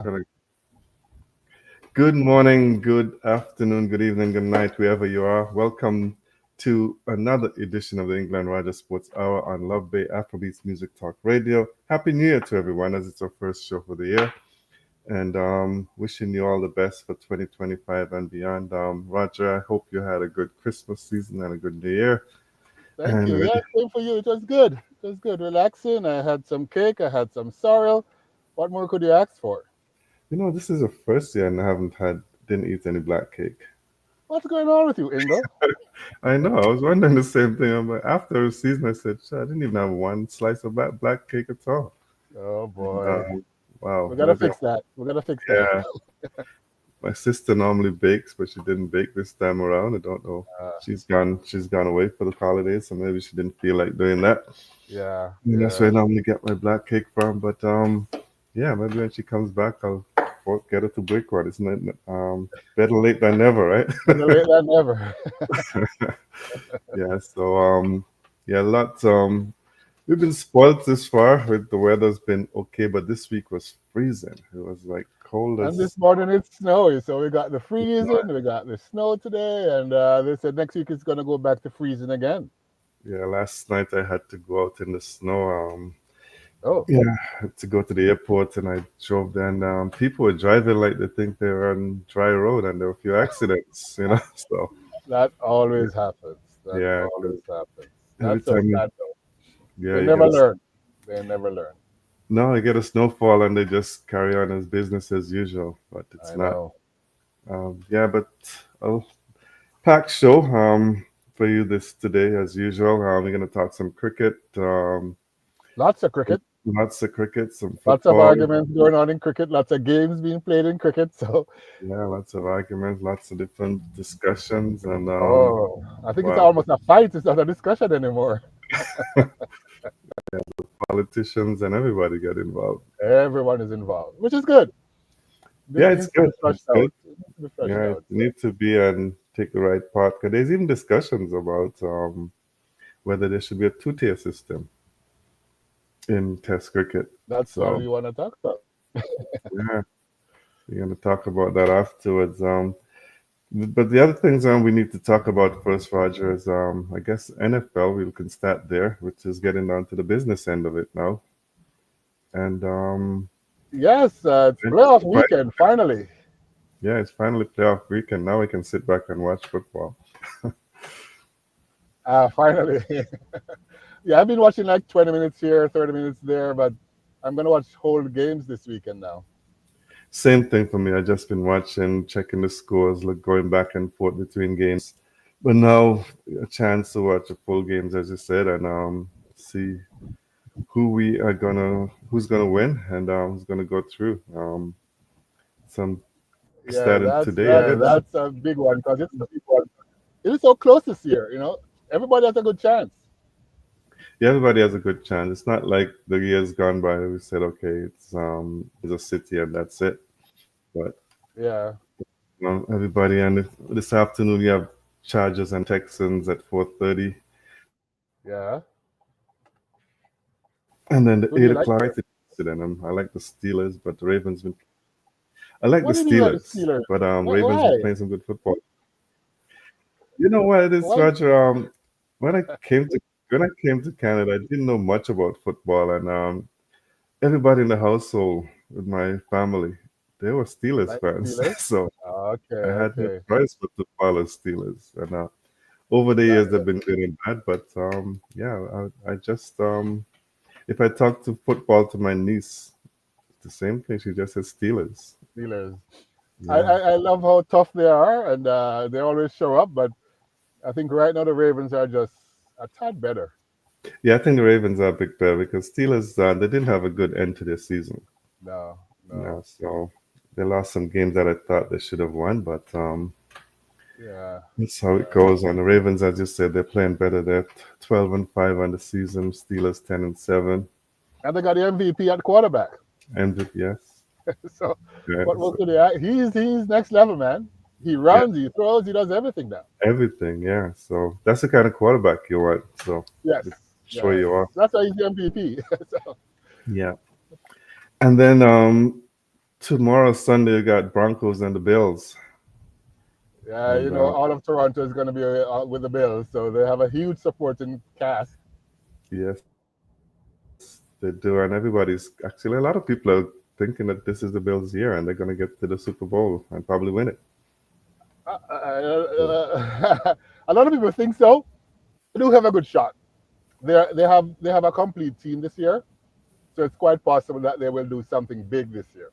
Correct. Good morning, good afternoon, good evening, good night, wherever you are. Welcome to another edition of the England Roger Sports Hour on Love Bay Afrobeats Music Talk Radio. Happy New Year to everyone, as it's our first show for the year, and wishing you all the best for 2025 and beyond. Roger, I hope you had a good Christmas season and a good New Year. Thank And you. ready. Yeah, same for you. It was good. It was good. Relaxing. I had some cake. I had some sorrel. What more could you ask for? This is the first year and I didn't eat any black cake. What's going on with you, Ingle? I know. I was wondering the same thing. I'm like, after a season, I said, "Shit, I didn't even have one slice of black cake at all." Oh And, boy, wow, we gotta maybe. fix that. We gotta fix that. Yeah, my sister normally bakes, but she didn't bake this time around. I don't know. Uh, She's gone. She's gone away for the holidays, so maybe she didn't feel like doing that. yeah, And that's where I yeah. normally get my black cake from. But yeah, maybe when she comes back, I'll get her to bake one. It's not better late than never, right? Better late than never. Yeah. So yeah, lots. We've been spoiled this far with the weather's been okay, but this week was freezing. It was like cold And as this morning it's snowy, so we got the freezing, we got the snow today, and they said next week it's gonna go back to freezing again. yeah. Last night I had to go out in the snow. Oh, Yeah, I had to go to the airport and I drove there and people were driving like they think they're on dry road and there were a few accidents. So that always happens. That yeah, 'cause always happens. every That's so time you sad though. yeah They you get never a learn. They never learn. no, you get a snowfall and they just carry on as business as usual, but it's I not. know. Yeah, but a packed show for you this today as usual. We're gonna talk some cricket, Lots of cricket, lots of cricket, some lots of football. arguments going on in cricket, lots of games being played in cricket. So, Yeah, lots of arguments, lots of different discussions, and oh, I think it's well, almost a fight. It's not a discussion anymore. politicians and everybody get involved. Everyone is involved, which is good. This Yeah, it's needs to be good. It's flushed good. out. It needs to be flushed Yeah, it out. So needs to be and take the right part. Because there's even discussions about whether there should be a two-tier system in Test cricket. that's all So you want to talk about. yeah, we're gonna talk about that afterwards. But the other things we need to talk about first, Roger, is I guess NFL. We can start there, which is getting down to the business end of it now. And Yes, it's playoff weekend finally. yeah, it's finally playoff weekend. Now we can sit back and watch football. Finally. Yeah, I've been watching like 20 minutes here, 30 minutes there, but I'm gonna watch whole games this weekend now. Same thing for me. I just been watching, checking the scores, like going back and forth between games. But now a chance to watch the full games, as you said, and see who's gonna win, and who's gonna go through. Some Yeah, starting that's today, I that's guess. that's a big one because it is so close this year. Everybody has a good chance. Yeah, everybody has a good chance. It's not like the years gone by. We said, okay, it's a city and that's it. But Yeah, everybody, and this afternoon you have Chargers and Texans at 4:30, yeah. and then the Who do eight you like o'clock. there? I like the Steelers, but the Ravens been. I like the What do you mean like the Steelers, Steelers? but Ravens been Why? playing some good football. You know what it is, Why? Roger? When I came to when I came to Canada, I didn't know much about football, and everybody in the household with my family, they were Steelers Like the fans. Steelers? So Okay, I had no okay. choice but to follow Steelers. And over the Got years, they've it. been good and bad. But yeah, I just if I talk to football to my niece, it's the same thing. She just says Steelers. Steelers. I, Yeah, I, I love how tough they are, and they always show up. But I think right now the Ravens are just a tad better. yeah. I think the Ravens are a big better because Steelers they didn't have a good end to their season. No, Yeah, no. so they lost some games that I thought they should have won, but Yeah, that's how it yeah. goes. And the Ravens, as you said, they're playing better. They're 12-5 on the season. Steelers 10-7. And they got the MVP at quarterback. And yes, So yeah, what so, could they? He's next level, man. He yeah, runs, he throws, he does everything now. everything. Yeah, so that's the kind of quarterback you want. So Yes, sure yes. you are. That's why he's the MVP. So Yeah, and then tomorrow Sunday you got Broncos and the Bills, Yeah, and all of Toronto is going to be with the Bills, so they have a huge supporting cast. yes, they do, and everybody's actually a lot of people are thinking that this is the Bills' year and they're going to get to the Super Bowl and probably win it. So, A lot of people think so. They do have a good shot. They have a complete team this year, so it's quite possible that they will do something big this year.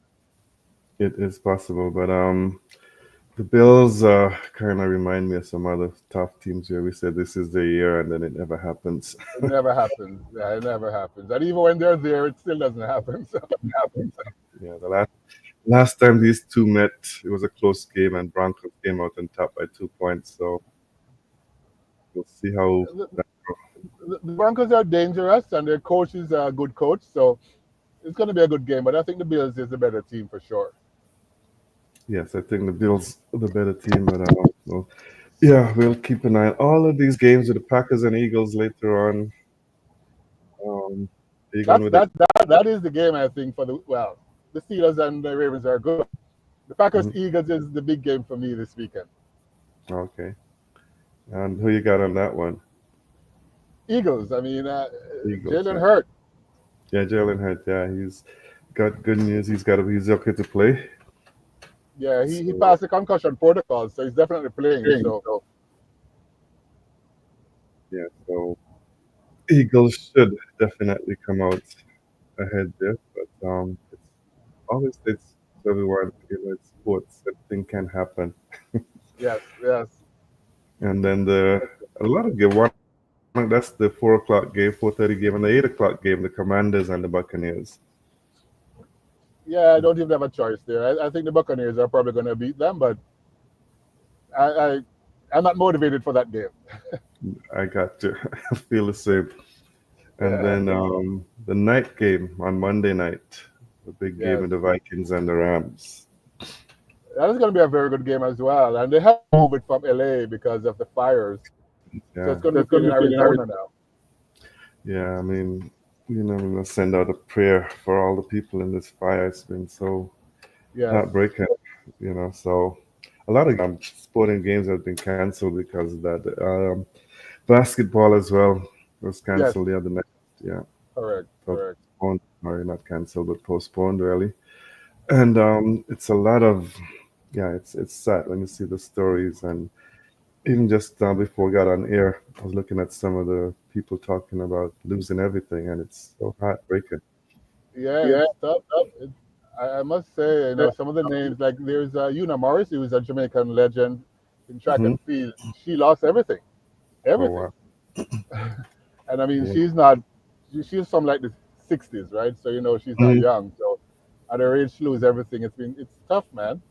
it is possible, but the Bills kind of remind me of some other tough teams where we said this is the year and then it never happens. It never happens. Yeah, it never happens. And even when they're there, it still doesn't happen. So Yeah, the last time these two met, it was a close game and Broncos came out on top by 2 points. So we'll see how the, that. the Broncos are dangerous, and their coach is a good coach. So it's going to be a good game. But I think the Bills is a better team for sure. Yes, I think the Bills are the better team, but well, yeah, we'll keep an eye on all of these games with the Packers and Eagles later on. Um, even That's with the that is the game I think for the Steelers and the Ravens are good. The Packers mhm, Eagles is the big game for me this weekend. okay, and who you got on that one? Eagles. I mean, Eagles. Jalen Yeah, Hurt. yeah, Jalen Hurts. Yeah, he's got good news. He's okay to play. Yeah, he So passed the concussion protocol, so he's definitely playing. So yeah, so Eagles should definitely come out ahead there, but it's always it's everyone. It's sports. Anything can happen. yes, yes, And then a lot of game one that's the 4 o'clock game, 4:30 game, and the 8 o'clock game, the Commanders and the Buccaneers. yeah. I don't even have a choice there. I think the Buccaneers are probably going to beat them, but I, I I'm not motivated for that game. I got to I feel the same. And Yeah, then the night game on Monday night, the big game yes, of the Vikings and the Rams. that is going to be a very good game as well. And they have to move it from LA because of the fires, so Yeah, it's going to be played in Arizona now. yeah. I mean, I'm gonna send out a prayer for all the people in this fire. It's been so Yes, heartbreaking. So a lot of sporting games have been canceled because of that. Basketball as well was yes, canceled the other night. Yeah, correct, so correct. postponed, or not canceled, but postponed really. And it's a lot of, yeah, it's sad when you see the stories. And even just before we got on air, I was looking at some of the people talking about losing everything, and it's so heartbreaking. Yeah, it's tough. It, I must say, some of the names like there's Una Morris, who is a Jamaican legend in track Hmm. and field. She lost everything, Oh everything. wow. And I mean, Yeah. she's not. She's from like the '60s, right? So she's not Mhm. young. So at her age, she lose everything. It's tough, man.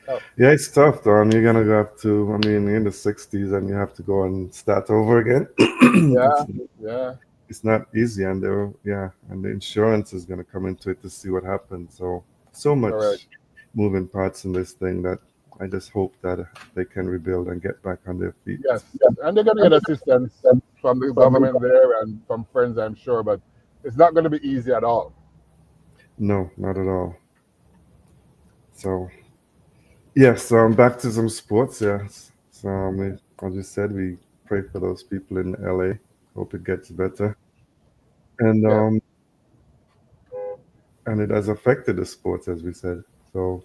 Tough. Yeah, it's tough though. You're gonna go have to. I mean, in the '60s, and you have to go and start over again. it's Yeah, yeah, it's not easy, and and the insurance is gonna come into it to see what happens. So correct. much moving parts in this thing that I just hope that they can rebuild and get back on their feet. Yes, and they're gonna get assistance from the government there and from friends, I'm sure, but it's not going to be easy at all. No, not at all. So yes, back to some sports. Yes, so as you said, we pray for those people in LA. Hope it gets better. And Yes, it has affected the sports, as we said. So,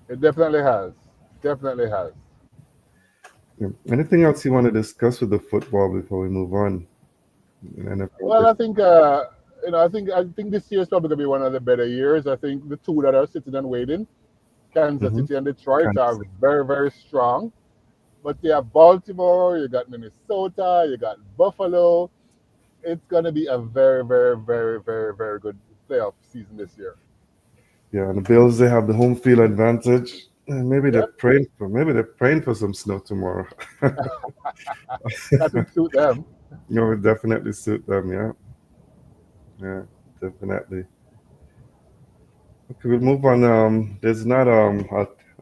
it definitely has. Definitely has. yeah. Anything else you want to discuss with the football before we move on? NFL Well, I think I think this year is probably going to be one of the better years. I think the two that are sitting and waiting, Kansas hmm City and Detroit, Kansas are City. very very strong. But you have Baltimore, you got Minnesota, you got Buffalo. It's going to be a very very very very very good playoff season this year. Yeah, and the Bills they have the home field advantage. And Yep, maybe they're praying for some snow tomorrow. that would suit them. It would definitely suit them. Yeah, yeah, definitely. Okay, we'll move on. There's not a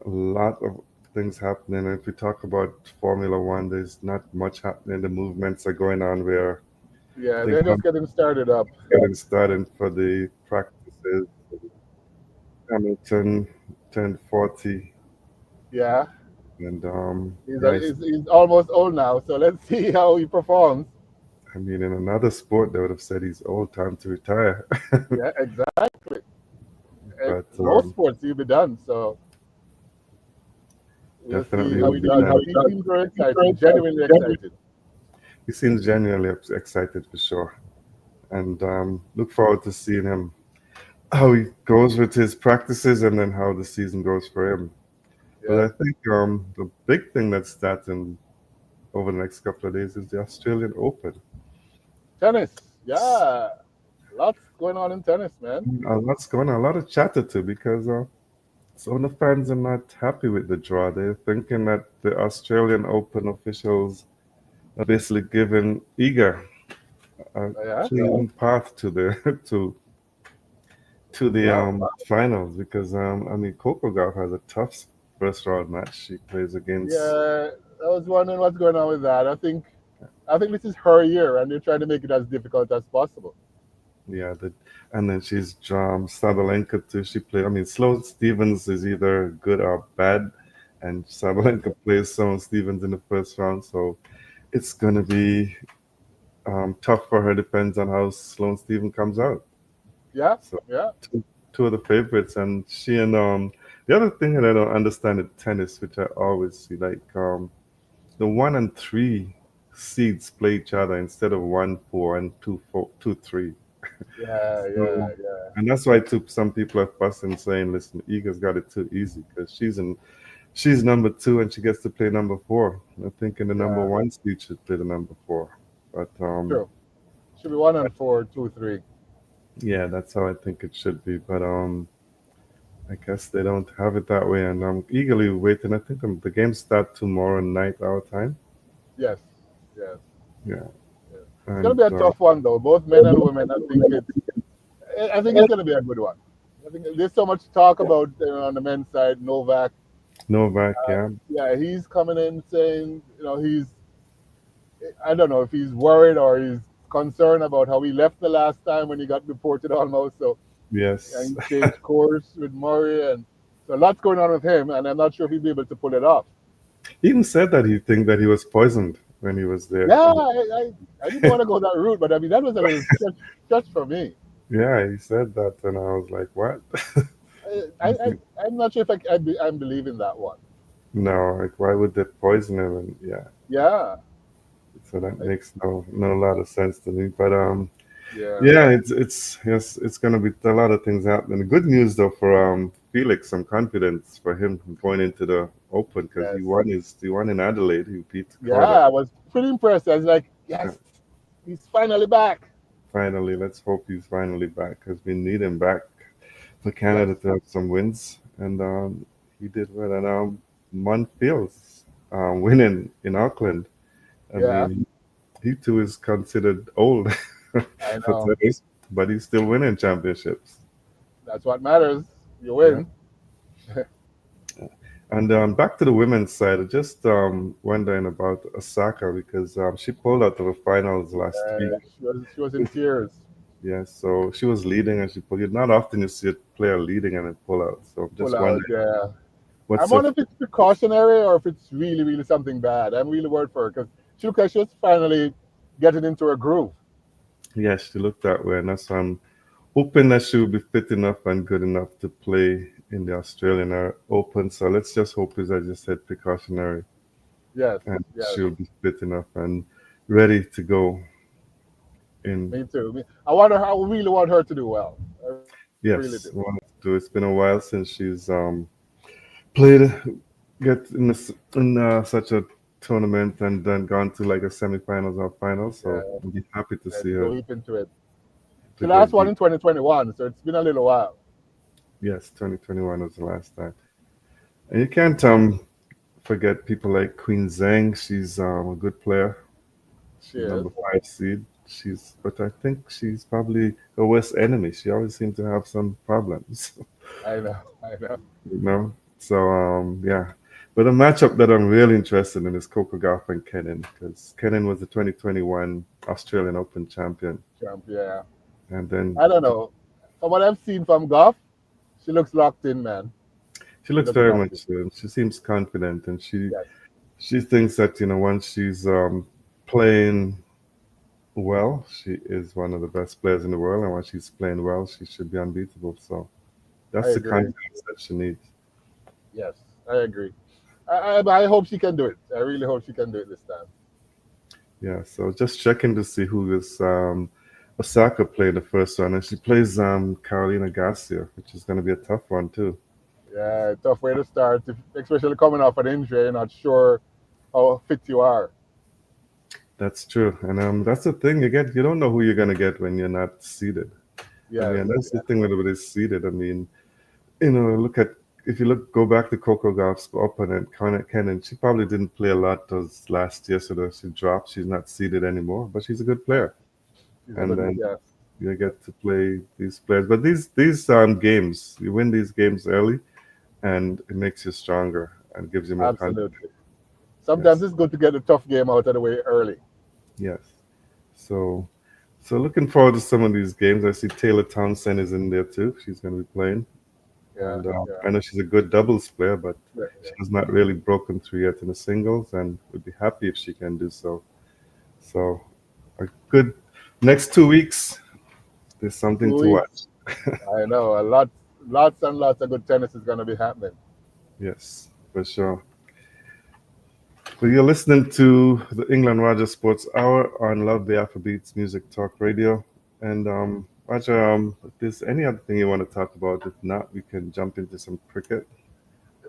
lot of things happening. If we talk about Formula One, there's not much happening. The movements are going on where I Yeah, think they're just getting started up. getting started for the practices. Hamilton turned 40, Yeah, and yeah, he's almost old now, so let's see how he performs. I mean, in another sport, they would have said he's old, time to retire. Yeah, exactly. But Most sports he'll be done, so we'll see definitely how will he be does. done. But he seems very excited, genuinely excited. He seems genuinely excited for sure, and look forward to seeing him how he goes with his practices and then how the season goes for him. But Yeah, I think the big thing that's starting over the next couple of days is the Australian Open. tennis. Yeah, lots going on in tennis, man. A lot's going on, a lot of chatter too, because some of the fans are not happy with the draw. They're thinking that the Australian Open officials are basically giving Iga a Yeah, clean path to the to the wow. finals because I mean Coco Gauff has a tough first round match. She plays against Yeah, I was wondering what's going on with that. I think this is her year, and they're trying to make it as difficult as possible. yeah, and then she's Sabalenka too. She played. I mean, Sloane Stevens is either good or bad, and Sabalenka plays Sloane Stevens in the first round, so it's gonna be tough for her. Depends on how Sloane Stevens comes out. Yeah, So yeah, two of the favorites, and she and the other thing that I don't understand in tennis, which I always see, like the one and three seeds play each other instead of 1-4 and 2-4, 2-3. yeah, yeah, So, yeah. and that's why too, some people are fussing saying, "Listen, Iga's got it too easy because she's number two and she gets to play number four. I think in the number Yeah, one seed should play the number four, but true. Should be one and four, two, three. yeah, that's how I think it should be. But I guess they don't have it that way, and I'm eagerly waiting. I think the games start tomorrow night our time. Yes, yes, Yeah, yes. It's gonna and be a tough one though, both men and women. I think it's gonna be a good one. I think there's so much talk about on the men's side. Novak, Novak, yeah, yeah, he's coming in saying, I don't know if he's worried or he's concerned about how he left the last time when he got deported almost. So yeah, yes. he changed course with Murray, and so a lot's going on with him, and I'm not sure if he'll be able to pull it off. He even said that he think that he was poisoned when he was there. Yeah, I didn't want to go that route, but I mean that was a little stretch for me. Yeah, he said that, and I was like, "What?" I'm not sure if I'm believing that one. No, like, why would they poison him? And yeah, Yeah, so that I, makes no lot of sense to me. But yeah, yeah, it's yes, it's gonna be a lot of things happening. The good news though for Felix, some confidence for him going into the Open because yes, he won in Adelaide. He beat yeah. Corda. I was pretty impressed. I was like, Yeah, yes, he's finally back. finally, let's hope he's finally back because we need him back for Yes, Canada to have some wins. And he did well. And Monfils winning in Auckland. I yeah, mean, he too is considered old I for know. tennis, but he's still winning championships. That's what matters. You Yeah. win. And back to the women's side, I just wondering about Osaka because she pulled out of the finals last week. She was in tears. Yeah, so she was leading and she pulled. Not often you see a player leading and then pull out. So I'm Pull just out. wondering Yeah. I'm what's the wondering if it's precautionary or if it's really, really something bad. I'm really worried for her because she looked like she was finally getting into her groove. yeah, she looked that way, and that's why I'm hoping that she will be fit enough and good enough to play in the Australian Open. So let's just hope, as I just said, precautionary, Yes, and yes. she'll be fit enough and ready to go in. Me too. I wonder how. I really want her to do well. I really do. Yes, well, it's been a while since she's played, get in such a tournament and then gone to like a semifinals or finals. So Yeah, I'll be happy to yeah, see to go her deep into it. She to go last one deep. in 2021, so it's been a little while. Yes, 2021 was the last time. And you can't forget people like Queen Zhang. She's a good player. She She's is. number five seed. But I think she's probably her worst enemy. She always seems to have some problems, I know. I know. you know. So yeah. But a matchup that I'm really interested in is Coco Gauff and Kenin because Kenin was the 2021 Australian Open champion, Trump. Yeah. and then I don't know. From what I've seen from Goff, She looks locked in, man. She She looks looks very locked in. much. She seems confident, and Yes, she thinks that once she's playing well, she is one of the best players in the world, and when she's playing well, she should be unbeatable. So I that's the agree. confidence that she needs. Yes, I agree. I hope she can do it. I really hope she can do it this time. Yeah. So just checking to see who is Osaka playing the first round, and she plays Carolina Garcia, which is going to be a tough one too. Yeah, tough way to start, especially coming off an injury. You're not sure how fit you are. That's true, and that's the thing. You don't know who you're going to get when you're not seeded. I Yes, mean, that's the yeah, thing when everybody's seeded. I mean, look at if you go back to Coco Gauff's opponent, Kennan, she probably didn't play a lot those last year, so that she dropped. She's not seeded anymore, but she's a good player. she's a And good. then Yes, you get to play these players. But these games, you win these games early, and it makes you stronger and gives you more confidence. absolutely. Sometimes Yes, it's good to get the tough game out of the way early. yes. So looking forward to some of these games. I see Taylor Townsend is in there too. She's going to be playing. Yeah, And yeah, I know she's a good doubles player, but yeah, she has not really broken through yet in the singles, and would be happy if she can do so. So a good next 2 weeks. There's something two to weeks. watch. I know a lot, lots and lots of good tennis is going to be happening. Yes, for sure. Well, you're listening to the England Roger Sports Hour on Love the Afrobeats Music Talk Radio. And Roger, if there's any other thing you want to talk about, if not, we can jump into some cricket.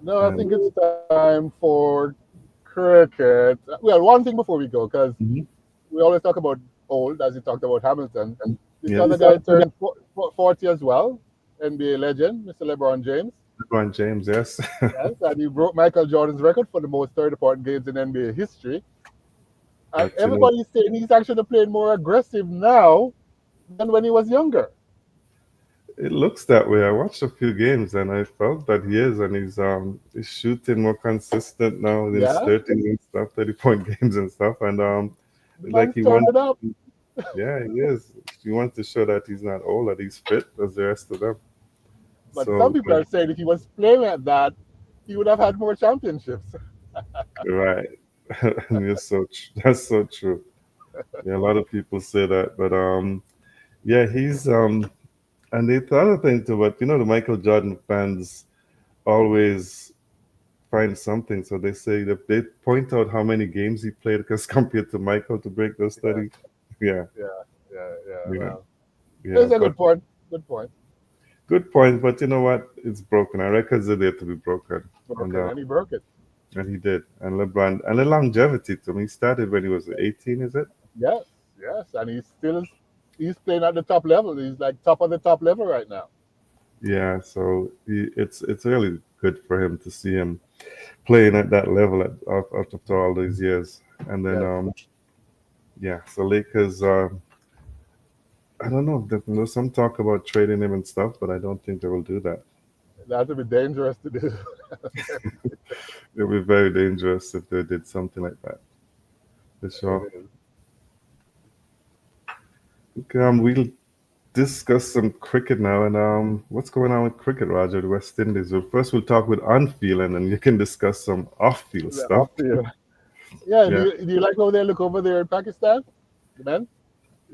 No, I And think it's time for cricket. Well, one thing before we go, because Mhm. we always talk about old, as you talked about Hamilton. This other Yes, guy turned 40 as well, NBA legend, Mr. LeBron James. LeBron James, yes. Yes, and he broke Michael Jordan's record for the most 30-point games in NBA history. And But everybody's saying he's actually playing more aggressive now than when he was younger. it looks that way. I watched a few games and I felt that he is, and he's shooting more consistent now in his Yeah, 30 and stuff, 30-point games and stuff. And the like man's he turned wants, it up. yeah, he is. He wants to show that he's not old, that he's fit as the rest of them. But some So, people but are saying if he was playing at that, he would have had more championships. right, that's so true. Yeah, a lot of people say that, but yeah, he's and the other thing too, but the Michael Jordan fans always find something. So they say that they point out how many games he played because compared to Michael to break those Yeah, 30. Yeah, yeah. yeah, Well, yeah. it's a But good point. Good point. good point. But you know what? It's broken. Our records are there to be broken. And Broken, and he broke it. he did. And LeBron and the longevity to me, he started when he was 18, is it? Yes, yes, and he's playing at the top level. He's like top of the top level right now. Yeah, so it's really good for him to see him playing at that level after all these years. And then Yes, yeah, so Lakers I don't know. There's some talk about trading him and stuff, but I don't think they will do that. that would be dangerous to do. It would be very dangerous if they did something like that, for It sure. is. Okay, we'll discuss some cricket now. And what's going on with cricket, Roger, the West Indies? Well, first, we'll talk with on-field, and then you can discuss some off-field The stuff. off field. Yeah, Yeah. do you like how they look over there in Pakistan? The men?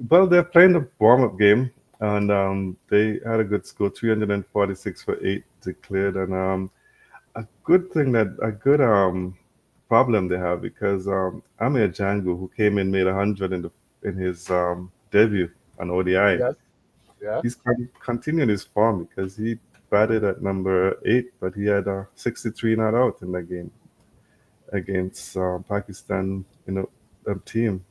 Well, they're playing the warm-up game, and they had a good score, 346 for eight declared, and a good problem they have because Amir Jangu, who came in made 100 in his debut on ODI, Yes. Yeah. he's continued his form because he batted at number eight, but he had 63 not out in that game against Pakistan, team.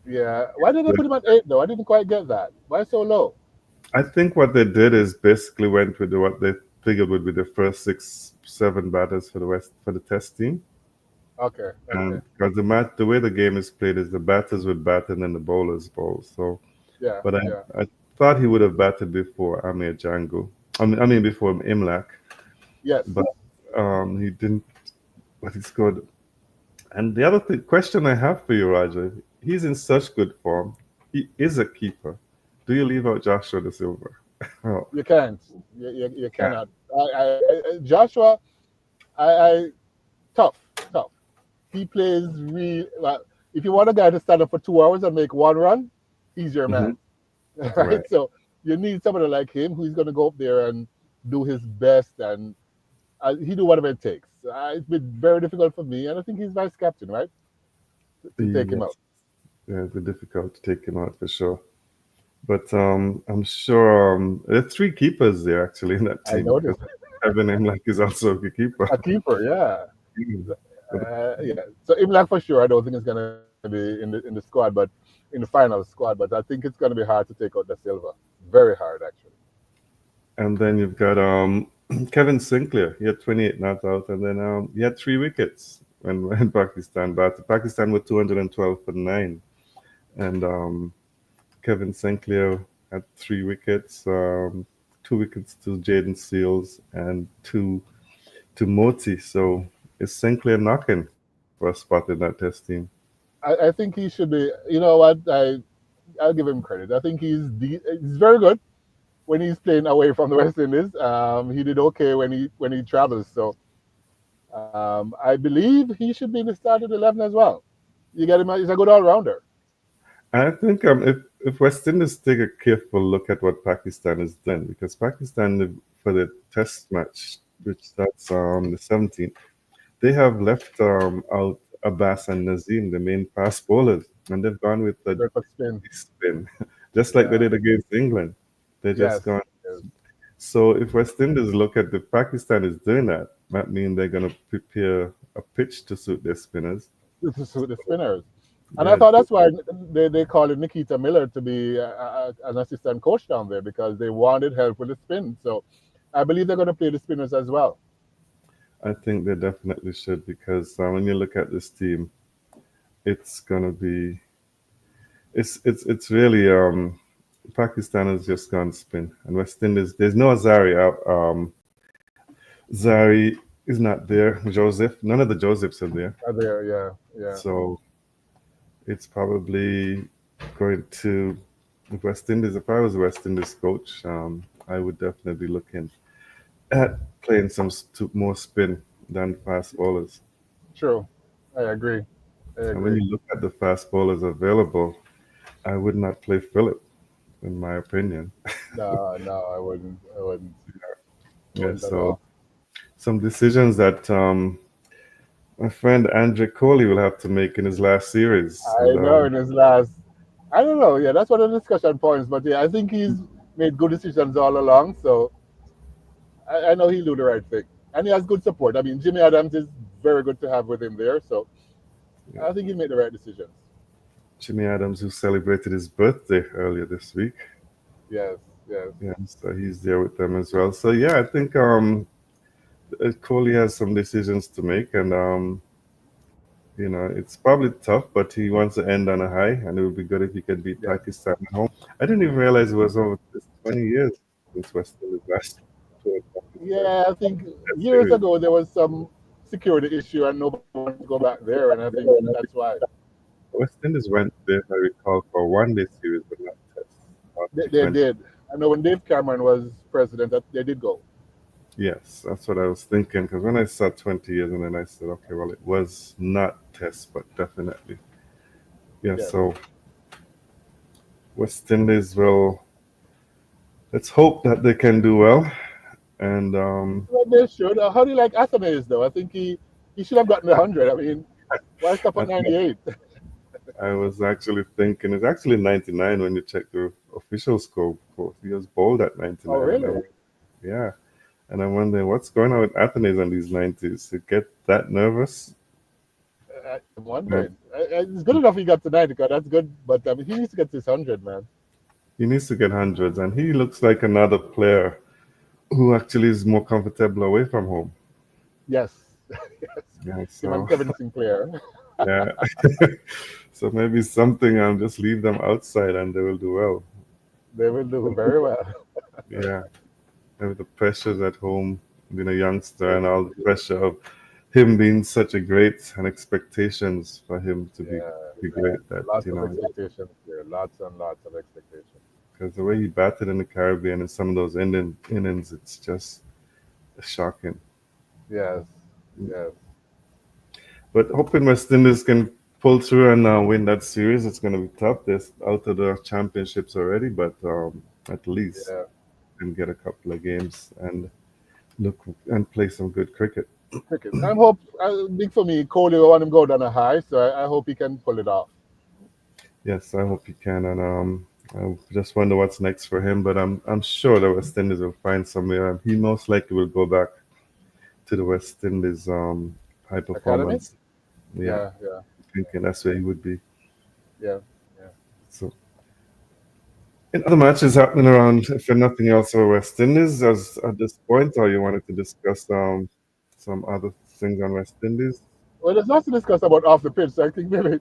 Yeah. Why did they put him at 8 though? I didn't quite get that. Why so low? I think what they did is basically went with what they figured would be the first six, seven batters for the test team. Okay. Okay. And because the way the game is played is the batters would bat and then the bowlers bowl. So, Yeah. but Yeah. I thought he would have batted before Amir Django. I mean before Imlak, Yes. but he didn't. But he scored. And the other question I have for you, Roger, he's in such good form. He is a keeper. Do you leave out Joshua De Silva? Oh, You can't. You yeah. cannot. Joshua, I tough, tough. He plays real. Well, if you want a guy to stand up for 2 hours and make one run, he's your Hmm. man, right? Right. So you need somebody like him who's going to go up there and do his best, and he do whatever it takes. It's been very difficult for me, and I think he's vice captain, right, to take him out. Yes. Yeah, it'd be difficult to take him out for sure. But I'm sure there are three keepers there actually in that I team because noticed Kevin Emlak is also a keeper. a keeper, yeah. Mm. But Yeah. So Imlak for sure. I don't think it's going to be in the squad, but in the final squad. But I think it's going to be hard to take out the Silva. Very hard, actually. and then you've got Kevin Sinclair. He had 28 not out, and then he had three wickets when Pakistan batted. Pakistan with 212 for nine, and Kevin Sinclair had three wickets, two wickets to Jaden Seals and two to Moti. So is Sinclair knocking for a spot in that test team? I think he should be. You know what? I'll give him credit. I think he's very good when he's playing away from the West Indies. He did okay when he travels. So I believe he should be in the starting 11 as well. You get him. He's a good all rounder. I think if West Indies take a careful look at what Pakistan is doing, because Pakistan for the test match, which starts the 17th, they have left out Abbas and Nazim, the main fast bowlers, and they've gone with the Good for spin. spin, just like they Yeah. did against England. They just Yes. gone. Yes. So if West Indies look at the Pakistan is doing that, that means they're going to prepare a pitch to suit their spinners. This is the spinners. And I Yeah, thought that's why they called it Nikita Miller to be an assistant coach down there because they wanted help with the spin. So I believe they're going to play the spinners as well. I think they definitely should because when you look at this team, it's going to be it's really Pakistan has just gone spin and West Indies. There's no Azari out. Zari is not there. Joseph, none of the Josephs are there. There, yeah, yeah. So it's probably going to the West Indies. If I was a West Indies coach, I would definitely be looking at playing some more spin than fast bowlers. True. I agree. I And when agree. you look at the fast bowlers available, I would not play Phillip, in my opinion. No, no, I wouldn't. I wouldn't. I Yeah, wouldn't at so all. some decisions that my friend Andre Coley will have to make in his last series. I And know in his last, I don't know. Yeah, that's one of the discussion points. But yeah, I think he's made good decisions all along. So I know he'll do the right thing. And he has good support. I mean, Jimmy Adams is very good to have with him there. So yeah, I think he'll make the right decisions. Jimmy Adams, who celebrated his birthday earlier this week. Yes, yes. Yeah, so he's there with them as well. So yeah, I think Coley has some decisions to make, and it's probably tough, but he wants to end on a high, and it would be good if he could beat Yes. Pakistan at home. I didn't even realize it was over 20 years since West Indies last toured Pakistan. Yeah, I think That years series. ago there was some security issue and nobody wanted to go back there. And I think that's why West Indies went there, if I recall, for a one-day series, but not test. they T20. did. I know when Dave Cameron was president, that they did go. Yes, that's what I was thinking. Because when I saw 20 years, and then I said, okay, well, it was not test, but definitely. Yeah, Yes. so West Indies will. Let's hope that they can do well. And Well, they should. How do you like Athanaze, though? I think he should have gotten 100. I mean, why stop I, at 98? I was actually thinking it's actually 99 when you check the official score. Of course, he was bowled at Oh, 99, and really? yeah, and I'm wondering what's going on with Athens on these 90s to get that nervous. I'm Uh, wondering. It's good enough he got to 90, 'cause that's good. But I mean, he needs to get to his 100, man. he needs to get hundreds, and he looks like another player who actually is more comfortable away from home. Yes. Yes. Yeah, Him and so Kevin Sinclair. yeah, so maybe something. Just leave them outside, and they will do well. They will do very well. Yeah, maybe the pressures at home, being a youngster, and all the pressure of him being such a great and expectations for him to Yeah. be great that Lots of expectations here. Lots and lots of expectations. because the way he batted in the Caribbean and some of those Indian innings, it's just shocking. Yes, yes. But hoping West Indies can pull through and win that series. It's going to be tough. They're out of the championships already, but at least Yeah. can get a couple of games and look and play some good cricket. Cricket. I'm hope big for me. Kohli, I want him to go down a high, so I hope he can pull it off. Yes, I hope he can, and I just wonder what's next for him. But I'm sure the West Indies will find somewhere, and he most likely will go back to the West Indies high Academy. performance. Yeah, Yeah, yeah, thinking that's where he would be. yeah, yeah. So, in other matches happening around, if you're nothing else for West Indies, as at this point, or you wanted to discuss some other things on West Indies? Well, there's lots to discuss about off the pitch. So I think maybe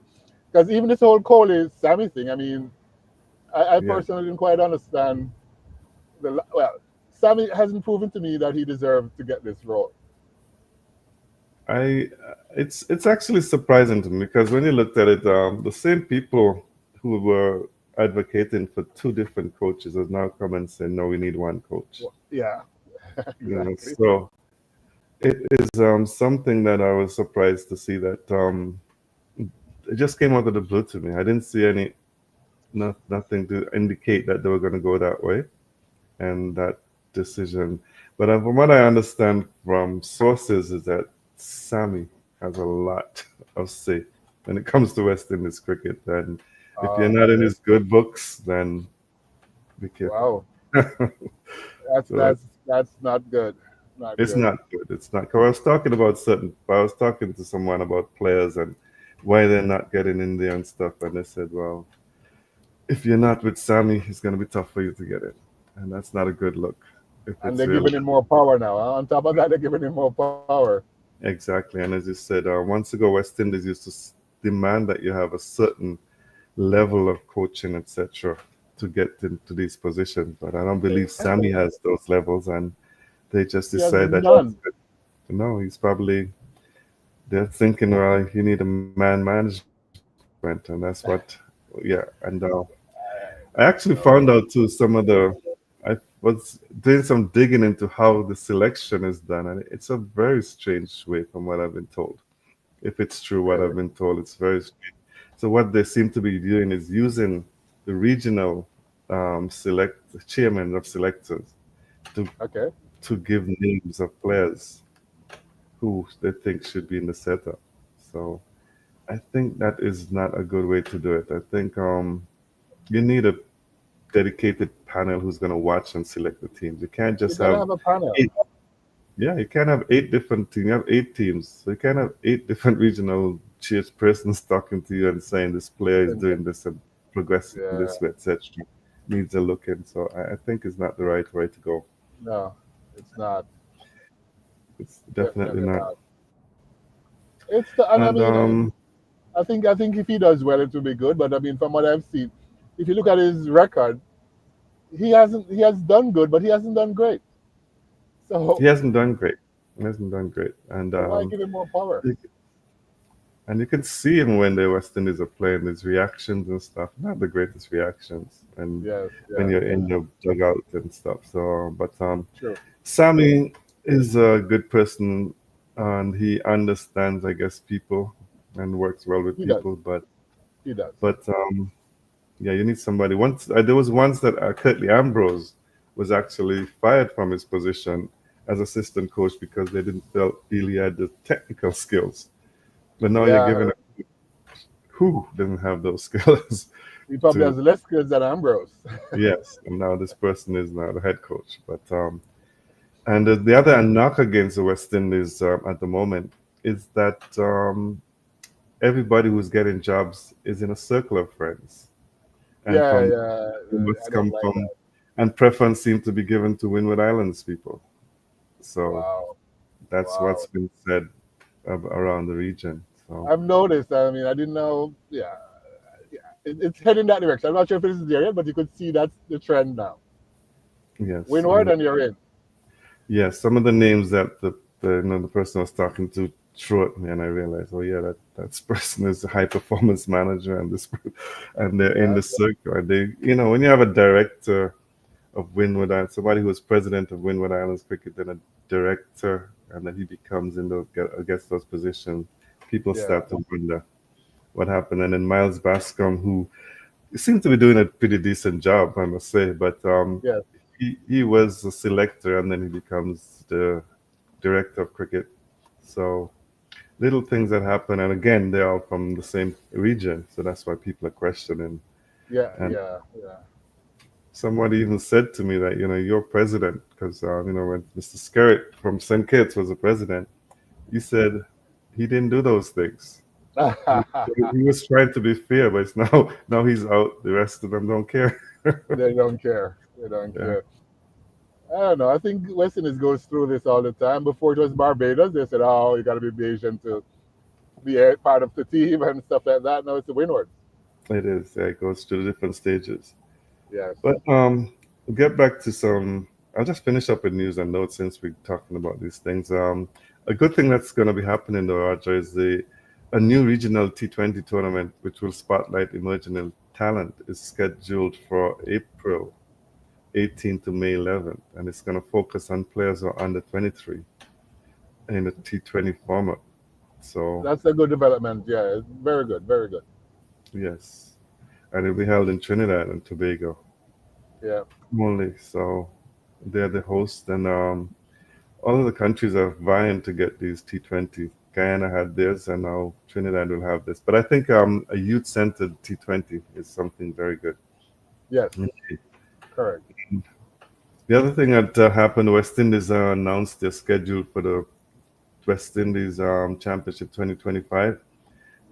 because even this whole Kohli Sammy thing. I mean, I Yeah, personally didn't quite understand well. Sammy hasn't proven to me that he deserved to get this role. I it's actually surprising to me because when you looked at it, the same people who were advocating for two different coaches has now come and say, no, we need one coach. Well, yeah, You know, exactly. so it is something that I was surprised to see that it just came out of the blue to me. I didn't see nothing to indicate that they were going to go that way and that decision. But from what I understand from sources is that Sammy has a lot of say when it comes to West Indies cricket. And if you're not in Okay. his good books, then be careful. Wow. That's So not good. Not it's good. not good. It's not. 'Cause I was talking about I was talking to someone about players and why they're not getting in there and stuff, and they said, "Well, if you're not with Sammy, it's going to be tough for you to get in, and that's not a good look. If And it's they're really giving him more power now. Huh? On top of that, they're giving him more power. exactly, and as you said, once ago, West Indies used to demand that you have a certain level of coaching, etc., to get into these positions, but I don't believe Yeah. Sammy has those levels, and they just He has decide that none. no, he's probably they're thinking, well, you need a man management, and that's what, yeah. And I actually found out too some of the. I was doing some digging into how the selection is done, and it's a very strange way from what I've been told. If it's true, what I've Really. been told, it's very strange. So what they seem to be doing is using the regional the chairman of selectors to Okay. give names of players who they think should be in the setup. So I think that is not a good way to do it. I think you need a dedicated panel who's going to watch and select the teams. You can't You just gotta have have a panel. eight. Yeah, you can't have eight different teams. You have eight teams, so you can't have eight different regional persons talking to you and saying this player is doing this and progressing Yeah. this way, etc. Needs a look in. So I think it's not the right way to go. No, it's not. It's definitely Definitely not. not. It's the, and I And mean, I think if he does well, it will be good. But I mean, from what I've seen, if you look at his record, he has done good, but he hasn't done great. he So, hasn't done great. He hasn't done great. so why give him more power? And you can see him when the West Indies are playing, his reactions and stuff. Not the greatest reactions, and Yes, when yeah, you're in your dugout and stuff. So, but true. Sammy is a good person, and he understands, I guess, people and works well with He does. people. He does. But yeah, you need somebody. Once there was once that Curtly Ambrose was actually fired from his position as assistant coach because they didn't feel he had the technical skills. But now you're Yeah, giving who doesn't have those skills he probably to has less skills than Ambrose. yes, and now this person is now the head coach. But and the other knock against the West Indies at the moment is that everybody who's getting jobs is in a circle of friends, and Yeah, from yeah. must I don't come like from, that. and preference seem to be given to Windward Islands people. So Wow, that's what's wow. been said around the region. So I've noticed. I mean, I didn't know. Yeah, yeah. It's heading that direction. I'm not sure if it is there yet, but you could see that's the trend now. yes, Windward and you're in. yes, some of the names that the person I was talking to threw at me, and I realized, oh yeah, that person is a high performance manager, and this, and they're in Yeah, the circle. And they, when you have a director of Windward Island, somebody who was president of Windward Islands Cricket, then a director, and then he becomes in the gets those positions. People Yeah. start to wonder what happened. And then Miles Bascom, who seems to be doing a pretty decent job, I must say, but Yes. he was a selector and then he becomes the director of cricket. So little things that happen, and again, they're all from the same region, so that's why people are questioning. Yeah. And Yeah. Yeah. somebody even said to me that you're president because when Mr. Skerritt from St. Kitts was the president, he said he didn't do those things. He, he was trying to be fair, but it's now he's out. The rest of them don't care. They don't care. They don't Yeah, care. I don't know. I think West Indies goes through this all the time. Before it was Barbados, they said, "Oh, you got to be Bayesian to be a part of the team and stuff like that." Now it's the Windward. it is. Yeah, it goes through the different stages. Yes. But we'll get back to some. I'll just finish up with news and notes since we're talking about these things. A good thing that's going to be happening, though, Roger, is a new regional T20 tournament, which will spotlight emerging talent, is scheduled for April 18th to May 11th, and it's going to focus on players who are under 23 in a T20 format. So, That's a good development. Yeah, it's very good. Very good. yes, and it'll be held in Trinidad and Tobago Yeah. only. So, they're the host, and all of the countries are vying to get these T20. Guyana had theirs, and now Trinidad will have this. But I think a youth-centered T20 is something very good. Yes. Correct. The other thing that happened, West Indies announced their schedule for the West Indies Championship 2025.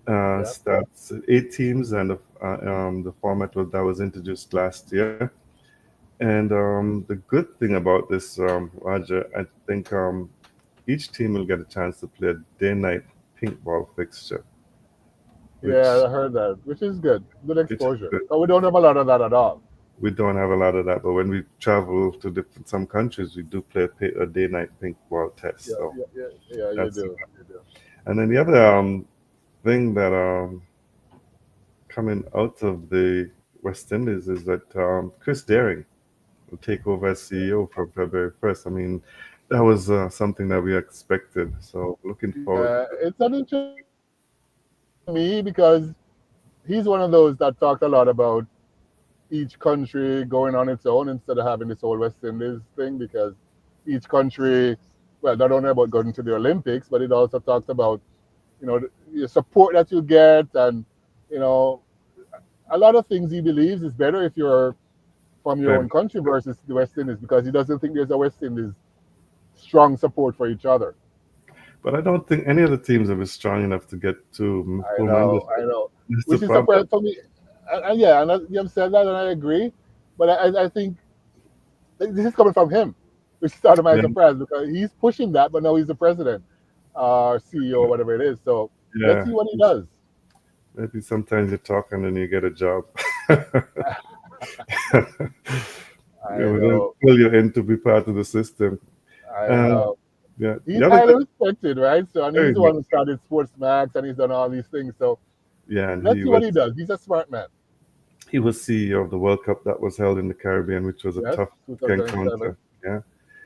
Yeah. Starts 8 teams, and the format that was introduced last year. And the good thing about this, Roger, I think each team will get a chance to play a day-night pink ball fixture, Yeah, which I heard that, which is good. Good which is exposure. good. But we don't have a lot of that at all. We don't have a lot of that, but when we travel to some countries, we do play a day-night pink ball test. Yeah, So yeah, yeah, yeah. You that's do. You do. and then the other thing that coming out of the West Indies is that Chris Daring will take over as CEO from February 1st. I mean, that was something that we expected. So looking forward. It's an interesting to me because he's one of those that talked a lot about each country going on its own instead of having this whole West Indies thing because each country, well, not only about going to the Olympics, but it also talks about, the support that you get and, you know, a lot of things he believes is better if you're from your Feb- own country versus the West Indies because he doesn't think there's a West Indies strong support for each other. But I don't think any of the teams have been strong enough to get to I full know, membership. I know. That's the Which is problem. surprising for me. And yeah, and you have said that, and I agree. But I think this is coming from him, which started my Yeah, surprise because he's pushing that, but now he's the president or CEO, whatever it is. So let's yeah. see what he does. Maybe sometimes you talk and then you get a job. Yeah, I we don't know, pull you in to be part of the system. I Uh, know. yeah, the He's other highly good, respected, right? So, and he's very the much. one who started Sports Max, and he's done all these things. So Yeah, and let's see what he does. He's a smart man. he was CEO of the World Cup that was held in the Caribbean, which was a Yes, tough 2007. encounter. Yeah.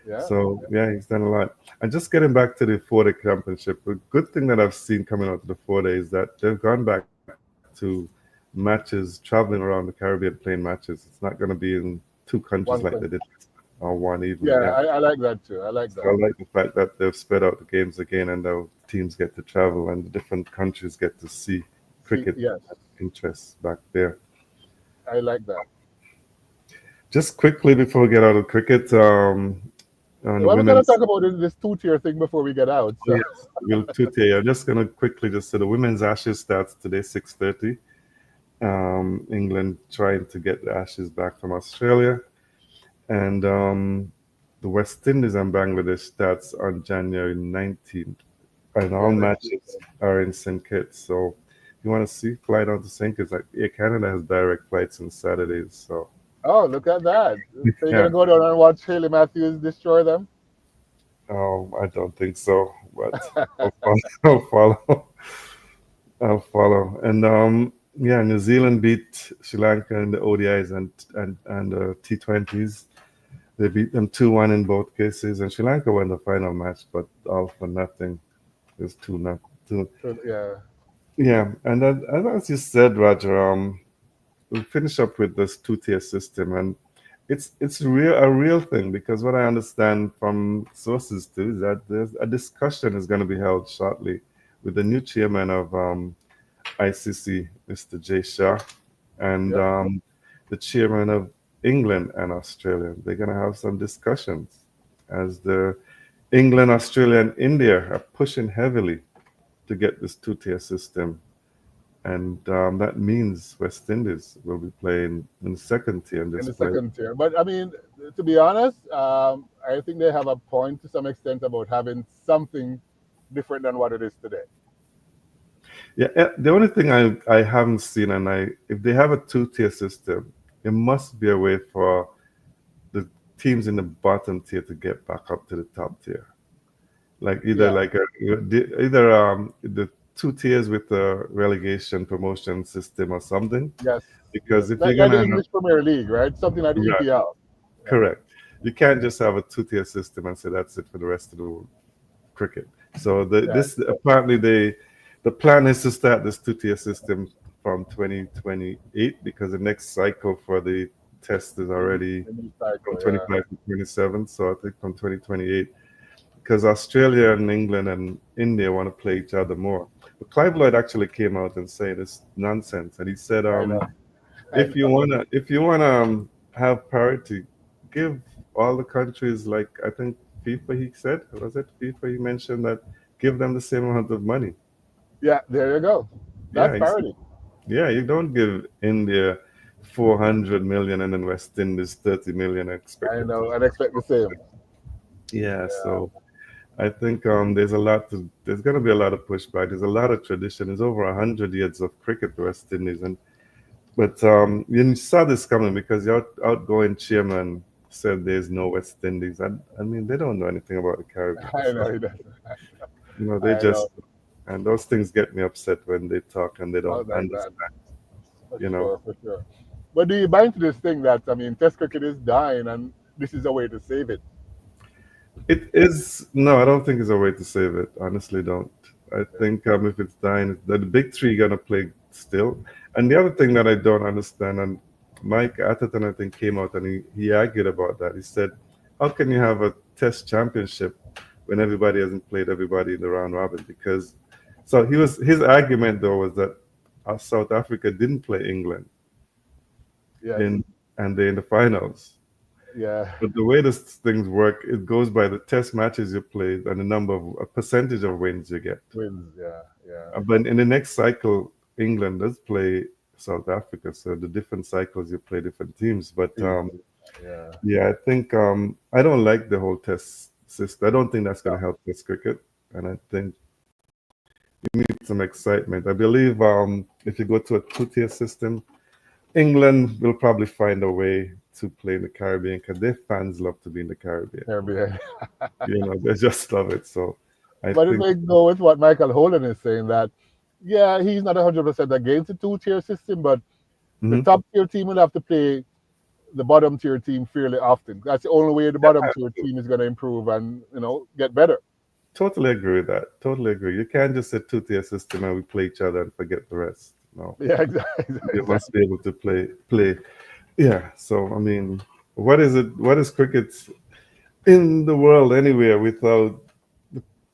Yeah, So yeah, he's done a lot. And just getting back to the 4-day championship, a good thing that I've seen coming out of the 4 days is that they've gone back to matches, traveling around the Caribbean playing matches. It's not going to be in two countries one like they thing. did, or one even. Yeah, Yeah. I like that too. I like So I that. like the fact that they've spread out the games again, and the teams get to travel, and the different countries get to see See, cricket yes, interests back there. I like that. Just quickly before we get out of cricket, on the Well, we got to women's. talk about this two-tier thing before we get out. Oh So, yes, we'll today. I'm just gonna quickly just say the women's Ashes starts today 6:30. England trying to get the Ashes back from Australia, and the West Indies and Bangladesh starts on January 19th, and all yeah, let's see. matches are in St. Kitts. So if you want to see, fly down to St. Kitts. Like Air Canada has direct flights on Saturdays. So Oh, look at that. So you're yeah, gonna go down and watch Haley Matthews destroy them? I don't think so, but I'll follow. I'll follow. I'll follow. And yeah, New Zealand beat Sri Lanka in the ODIs and T20s. They beat them 2-1 in both cases, and Sri Lanka won the final match, but all for nothing. It was 2 not 2. So, yeah, Yeah, and then, as you said, Roger, we'll finish up with this two-tier system, and it's a real thing because what I understand from sources too is that there's a discussion is going to be held shortly with the new chairman of ICC, Mr. Jay Shah, and yeah, the chairman of England and Australia. They're going to have some discussions as the England, Australia, and India are pushing heavily to get this two-tier system, and that means West Indies will be playing in the second tier and in the just play. second tier. But I mean, to be honest, I think they have a point to some extent about having something different than what it is today. Yeah, the only thing I haven't seen, and if they have a two-tier system, it must be a way for the teams in the bottom tier to get back up to the top tier. Like either Yeah, like either the two tiers with the relegation promotion system or something. yes, yes. Because if you're Like the gonna have English Premier League, right? Something like the right, EPL. Yeah, correct, you can't just have a two-tier system and say that's it for the rest of the cricket. So yeah, this apparently the plan is to start this two-tier system from 2028 because the next cycle for the test is already the new from cycle. Yeah, 25 to 27. So I think from 2028 because Australia and England and India want to play each other more. But Clive Lloyd actually came out and said it's nonsense, and he said, I know, I know. if you wanna have parity, give all the countries like I think FIFA. He said, was it FIFA? He mentioned that give them the same amount of money. Yeah, there you go. Yeah, That's he said, parity. yeah. You don't give India 400 million and then West Indies 30 million. And expect I them to. know, and expect the same. Yeah, Yeah, so I think there's going to be a lot of pushback. There's a lot of tradition. There's over 100 years of cricket West Indies, and but you saw this coming because the outgoing chairman said there's no West Indies. I mean, they don't know anything about the Caribbean. I So, know he does. they I know. just, and those things get me upset when they talk and they don't Not like that. understand, For you know. sure, for sure. But do you buy into this thing that I mean, Test cricket is dying, and this is a way to save it? It is, no, I don't think it's a way to save it. Honestly, don't. I think if it's dying, the big three gonna play still. And the other thing that I don't understand, and Mike Atherton, I think, came out and he argued about that. He said, "How can you have a Test championship when everybody hasn't played everybody in the round robin?" Because so his argument though was that South Africa didn't play England Yes. in and they're in the finals. Yeah. But the way these things work, it goes by the test matches you played and the number of a percentage of wins you get. Wins. Yeah. Yeah. But in the next cycle, England does play South Africa, so the different cycles you play different teams. But Teams. Yeah. yeah, I think I don't like the whole test system. I don't think that's going No. to help Test cricket, and I think you need some excitement. I believe if you go to a two-tier system, England will probably find a way to play in the Caribbean because their fans love to be in the Caribbean. Caribbean. They just love it. So I But it think may go with what Michael Holden is saying that, yeah, he's not 100% against the two-tier system, but the mhm. top tier team will have to play the bottom tier team fairly often. That's the only way the bottom tier team is going to improve and get better. Totally agree with that. Totally agree. You can't just say two-tier system and we play each other and forget the rest. No, Yeah, exactly. you must Exactly. be able to play. Yeah. So I mean, what is it? What is cricket in the world anywhere without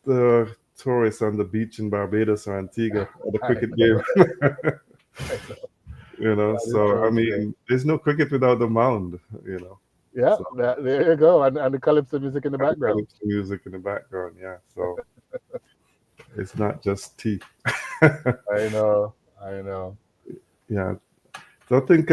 the tourists on the beach in Barbados or Antigua or the I cricket know. game? I know. So That is I so true. mean, there's no cricket without the mound. Yeah, So there you go, and the calypso music in the and the background. calypso music in the background. Yeah. So it's not just tea. I know, I know. Yeah. So I think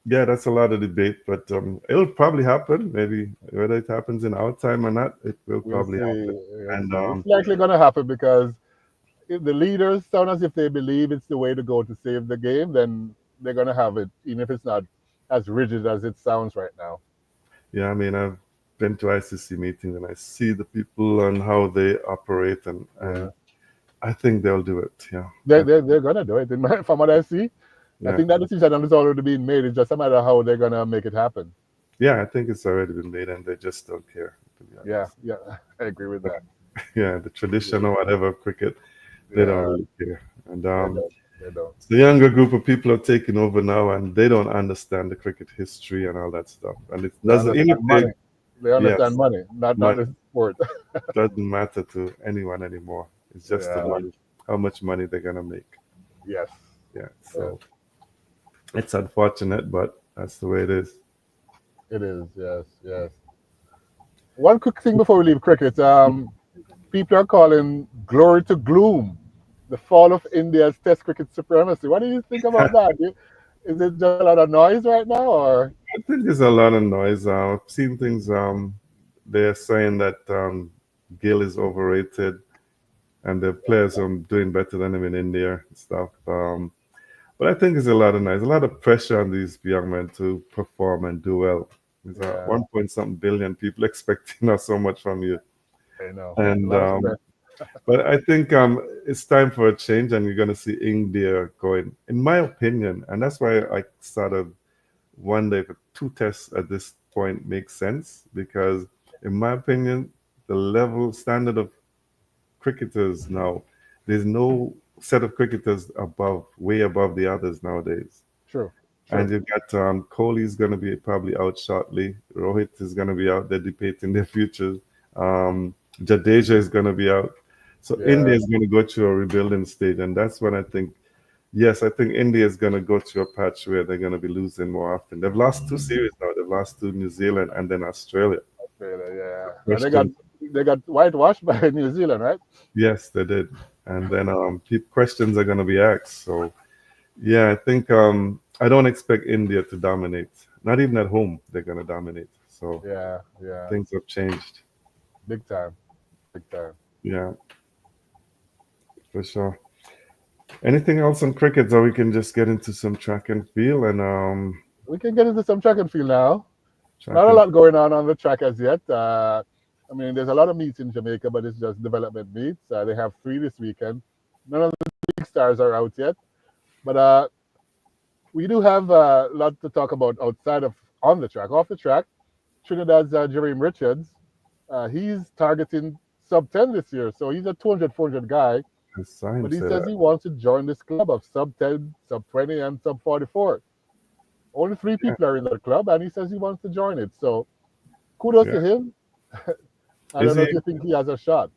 yeah, that's a lot of debate, but it'll probably happen. Maybe whether it happens in our time or not, it will We'll probably happen. see. We'll And see. It's likely going to happen because if the leaders sound as if they believe it's the way to go to save the game, then they're going to have it, even if it's not as rigid as it sounds right now. yeah, I mean, I've been to ICC meetings and I see the people and how they operate, and Yeah, I think they'll do it. Yeah. they're going to do it. From what I see, I Yeah. think that decision is already being made. It's just a matter of how they're going to make it happen. Yeah, I think it's already been made, and they just don't care, to be Yeah, honest. yeah, I agree with that. Yeah, the I agree tradition or with that. whatever of cricket, they don't Yeah, really care. And they don't. They don't. the younger group of people are taking over now, and they don't understand the cricket history and all that stuff. And it They doesn't, even understand if they, money. They understand yes, money, not money the sport. doesn't matter to anyone anymore. It's just Yeah. about how much money they're gonna make. Yes. Yeah, Yes. so it's unfortunate, but that's the way it is. It is. Yes. Yes. One quick thing before we leave cricket. People are calling glory to gloom, the fall of India's Test cricket supremacy. What do you think about that? Is it just a lot of noise right now, or I think there's a lot of noise. I've seen things. They're saying that Gill is overrated, and the players are doing better than him in India and stuff. But I think there's a lot of noise, a lot of pressure on these young men to perform and do well. There's yeah? one point something billion people expecting us so much from you, I know a and lot of pressure. but I think it's time for a change, and you're going to see India going, in my opinion, and that's why I started one day for two tests at this point makes sense because, in my opinion, the level standard of cricketers now, there's no set of cricketers above, way above the others nowadays. True. And True. you've got Kohli's going to be probably out shortly. Rohit is going to be out there debating their futures. Jadeja is going to be out. So India Yeah. is going to go through a rebuilding stage, and that's when I think, yes, I think India is going to go through a patch where they're going to be losing more often. They've lost two series now. They've lost to New Zealand and then Australia. Australia, yeah. And Question, they got whitewashed by New Zealand, right? yes, they did. And then questions are going to be asked. So yeah, I think I don't expect India to dominate. Not even at home, they're going to dominate. So Yeah. Yeah. things have changed. Big time. Big time. Yeah, for sure. Anything else on cricket, so we can just get into some track and field and We can get into some track and field now. track Not a and lot going on the track as yet. I mean, there's a lot of meets in Jamaica, but it's just development meets. They have three this weekend. None of the big stars are out yet, but we do have a lot to talk about outside of on the track. Off the track, Trinidad's Jeremy Richards, he's targeting sub 10 this year, so he's a 200, 400 guy. the sign But he say says that. he wants to join this club of sub 10, sub 20, and sub 44. Only three Yeah, people are in that club, and he says he wants to join it. So kudos yeah. to him. I Is don't know he? if you think he has a shot.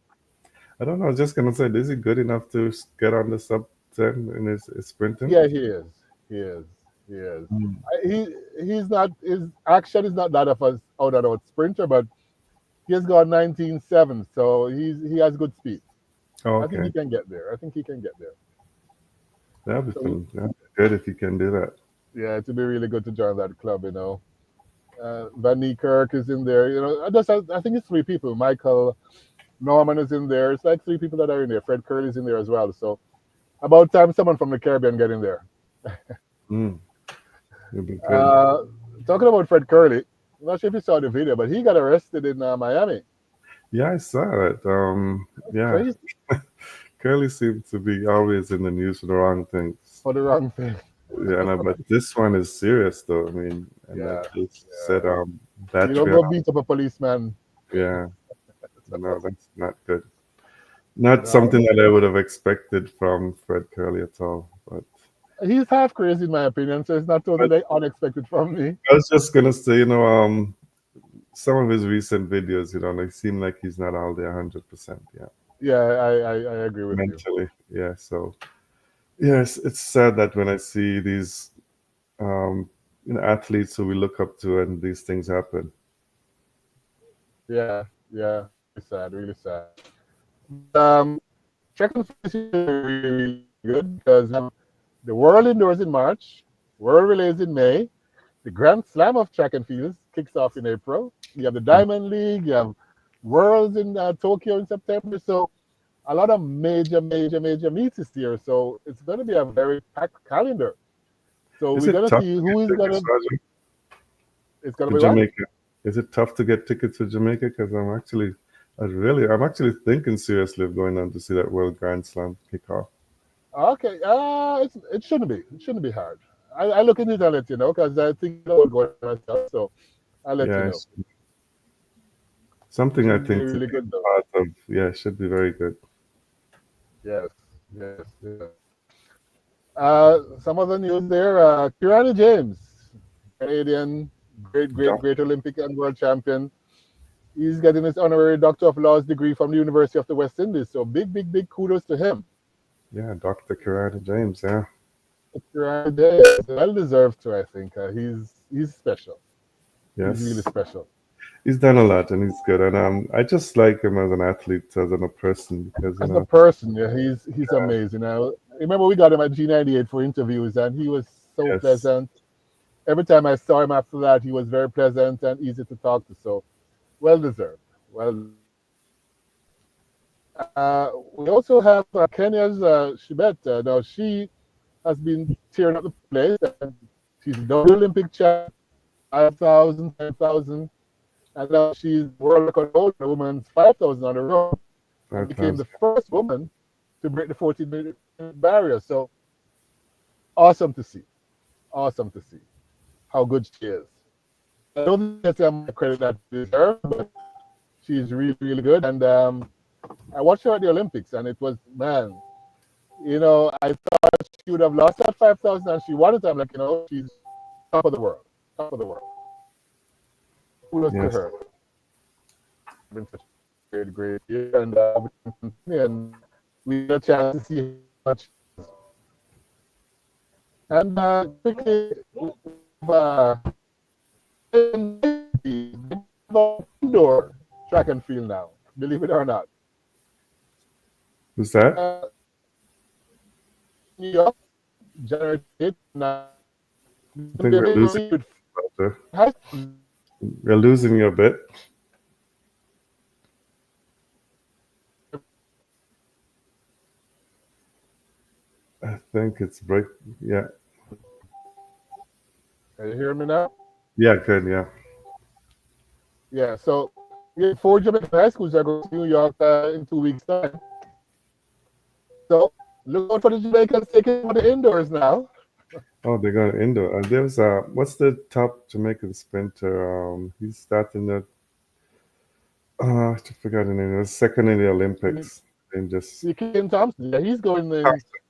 I don't know. I was just gonna say, is he good enough to get on the sub 10 in his sprinting? Yeah, he is. He is. He is. Mm. He's not. His action is not that of a out and out sprinter, but he has got 19.7, so he has good speed. Oh, I think okay. he can get there. I think he can get there. That'd be So fun. That'd be good if you can do that. yeah, it'd be really good to join that club. Van Niekerk is in there. I think it's three people. Michael Norman is in there. It's like three people that are in there. Fred Curley's in there as well. So about time someone from the Caribbean get in there. Mm. It'd be good. Uh, Talking about Fred Curley, I'm not sure if you saw the video, but he got arrested in Miami. Yeah, I saw it. That's Yeah, crazy Curly seems to be always in the news for the wrong things. for the wrong thing. Yeah, but this one is serious though. I mean, and that Yeah, they said yeah. You don't battery. go beat up a policeman. Yeah, no, that's not good. Not No. something that I would have expected from Fred Curly at all. He's half crazy in my opinion, so it's not But totally unexpected from me. I was just gonna say, some of his recent videos, they seem like he's not all there 100%. Yeah, Yeah, I agree with you. mentally. Yeah, so yes, it's sad that when I see these, um, athletes who we look up to and these things happen. Yeah, yeah. Really sad, really sad. But track and field is really, really good because the World Indoors in March, World Relays in May, the Grand Slam of track and fields kicks off in April. You have the Diamond League, you have Worlds in Tokyo in September. So a lot of major, major, major meets this year. So it's going to be a very packed calendar. So Is we're it going to tough see to who get is going tickets, to. Roger, It's going to to be what? Jamaica? Is it tough to get tickets to Jamaica? Because I'm actually thinking seriously of going on to see that World Grand Slam kick off. Okay. It shouldn't be. It shouldn't be hard. I look into it and let you know because I think about going myself. So I'll let you Yeah, know. it's something I Should be think to really be good though. a part of. Yeah, it should be very good. Yes, yes, yes. Some other news there. Kirani James, Canadian, Doc, great Olympic and world champion. He's getting his honorary Doctor of Laws degree from the University of the West Indies. So big kudos to him. yeah, Dr. Karate James. Yeah, Kirani James, well deserved too. I think he's special. He's really yes, special. he's done a lot and he's good. And I just like him as an athlete, as a person, because As a person, yeah, he's amazing. Now, remember we got him at G98 for interviews, and he was so yes, pleasant. Every time I saw him after that, he was very pleasant and easy to talk to. So well deserved. Well deserved. We also have Kenya's Shibet. Now she has been tearing up the place, and she's a double Olympic champ, 5,000, 10,000, and now she's world record holder, a woman's 5,000 on the road, and became the 5,000. first woman to break the 14-minute barrier. So awesome to see. Awesome to see how good she is. I don't think that's my credit that she deserves, but she's really good. And I watched her at the Olympics, and it was, man, I thought she would have lost that 5,000, and she won it. I'm like, she's top of the world, top of the world. Kudos to Yes, her. It's been such a great year, and we can continue, and we get a chance to see how much. And quickly, we have indoor track and field now, believe it or not. who's that? Uh, New York, January 8th, now, there's I going to think be a we're big losing release with you. high school. We're losing you a bit. I think it's break. Yeah, Are you hearing me now? yeah, good. Yeah. Yeah, so we have four Jamaican high schools that are going to New York in 2 weeks' time. So look out for the Jamaicans taking over the indoors now. Oh, they're going indoor. There's what's the top Jamaican sprinter? He's starting the. I forgot the name. It was second in the You Olympics. And just see Ken Thompson, yeah, he's going in